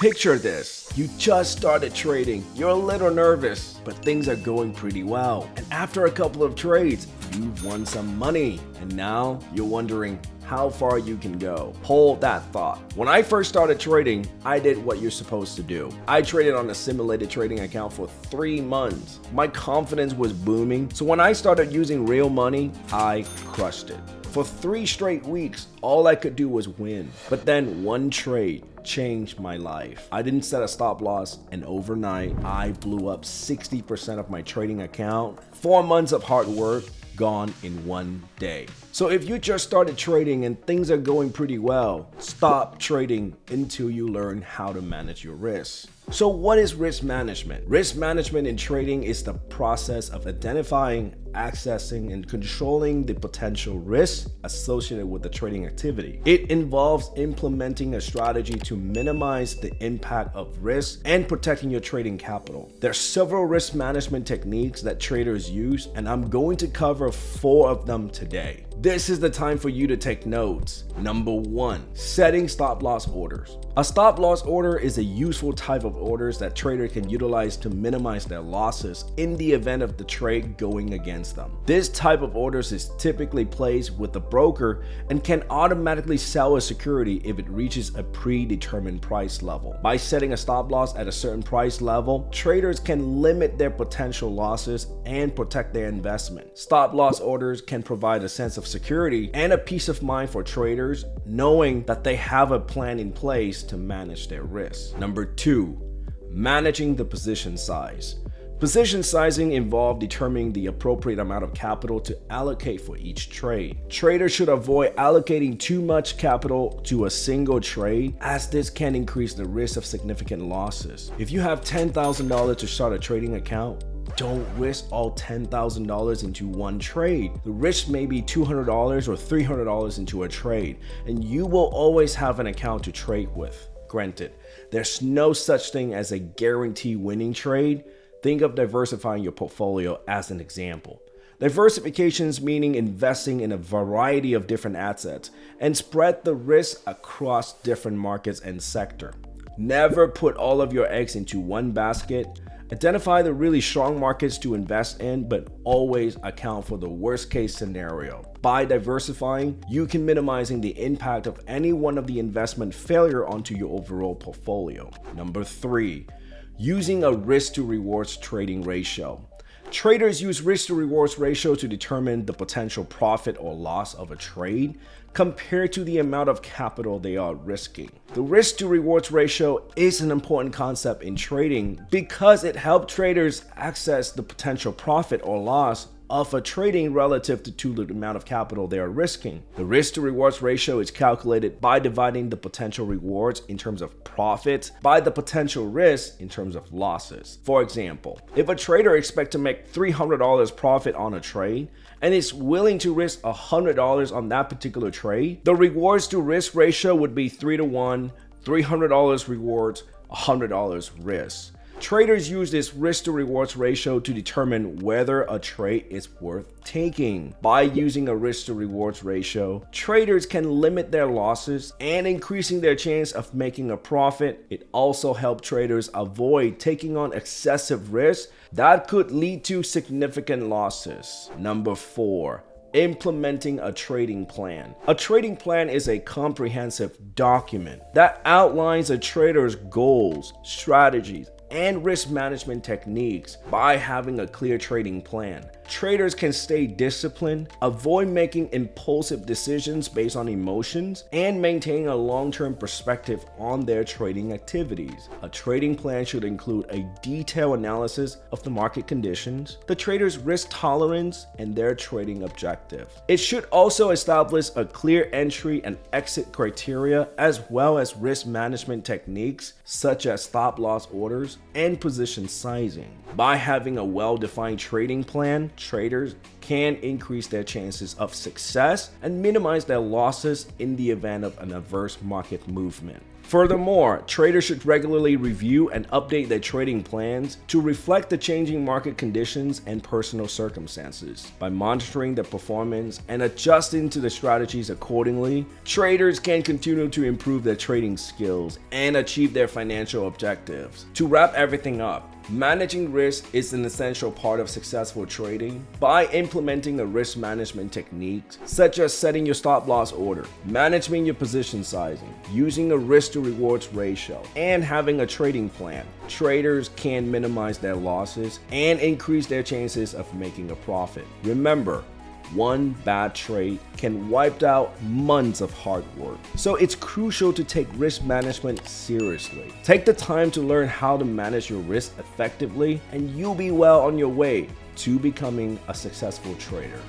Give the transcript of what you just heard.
Picture this, you just started trading, you're a little nervous, but things are going pretty well. And after a couple of trades, you've won some money. And now you're wondering how far you can go. Hold that thought. When I first started trading, I did what you're supposed to do. I traded on a simulated trading account for 3 months. My confidence was booming, so when I started using real money, I crushed it. For 3 straight weeks, all I could do was win. But then one trade changed my life. I didn't set a stop loss, and overnight, I blew up 60% of my trading account. 4 months of hard work gone in one day. So if you just started trading and things are going pretty well, stop trading until you learn how to manage your risks. So what is risk management? Risk management in trading is the process of identifying, accessing, and controlling the potential risks associated with the trading activity. It involves implementing a strategy to minimize the impact of risk and protecting your trading capital. There are several risk management techniques that traders use, and I'm going to cover 4 of them today. This is the time for you to take notes. Number 1, setting stop loss orders. A stop loss order is a useful type of orders that traders can utilize to minimize their losses in the event of the trade going against them. This type of orders is typically placed with the broker and can automatically sell a security if it reaches a predetermined price level. By setting a stop loss at a certain price level, traders can limit their potential losses and protect their investment. Stop loss orders can provide a sense of security and a peace of mind for traders, knowing that they have a plan in place to manage their risks. Number 2, managing the position size. Position sizing involves determining the appropriate amount of capital to allocate for each trade. Traders should avoid allocating too much capital to a single trade, as this can increase the risk of significant losses. If you have $10,000 to start a trading account, don't risk all $10,000 into one trade. The risk may be $200 or $300 into a trade, and you will always have an account to trade with. Granted, there's no such thing as a guaranteed winning trade. Think of diversifying your portfolio as an example. Diversifications meaning investing in a variety of different assets and spread the risk across different markets and sector. Never put all of your eggs into one basket. Identify the really strong markets to invest in, but always account for the worst case scenario. By diversifying, you can minimizing the impact of any one of the investment failure onto your overall portfolio. Number 3, using a risk to rewards trading ratio. Traders use risk to rewards ratio to determine the potential profit or loss of a trade compared to the amount of capital they are risking. The risk to rewards ratio is an important concept in trading because it helps traders access the potential profit or loss of a trading relative to the amount of capital they are risking. The risk to rewards ratio is calculated by dividing the potential rewards in terms of profits by the potential risk in terms of losses. For example, if a trader expects to make $300 profit on a trade and is willing to risk $100 on that particular trade, the rewards to risk ratio would be 3-to-1, $300 rewards, $100 risk. Traders use this risk to rewards ratio to determine whether a trade is worth taking. By using a risk to rewards ratio, traders can limit their losses and increasing their chance of making a profit. It also helps traders avoid taking on excessive risk that could lead to significant losses. Number 4, implementing a trading plan. A trading plan is a comprehensive document that outlines a trader's goals, strategies, and risk management techniques. By having a clear trading plan, traders can stay disciplined, avoid making impulsive decisions based on emotions, and maintain a long-term perspective on their trading activities. A trading plan should include a detailed analysis of the market conditions, the trader's risk tolerance, and their trading objective. It should also establish a clear entry and exit criteria, as well as risk management techniques such as stop loss orders and position sizing. By having a well-defined trading plan, traders can increase their chances of success and minimize their losses in the event of an adverse market movement. Furthermore, traders should regularly review and update their trading plans to reflect the changing market conditions and personal circumstances. By monitoring their performance and adjusting to the strategies accordingly, traders can continue to improve their trading skills and achieve their financial objectives. To wrap everything up, managing risk is an essential part of successful trading. By implementing a risk management technique, such as setting your stop loss order, managing your position sizing, using a risk to rewards ratio, and having a trading plan, traders can minimize their losses and increase their chances of making a profit. Remember, one bad trade can wipe out months of hard work. So it's crucial to take risk management seriously. Take the time to learn how to manage your risk effectively, and you'll be well on your way to becoming a successful trader.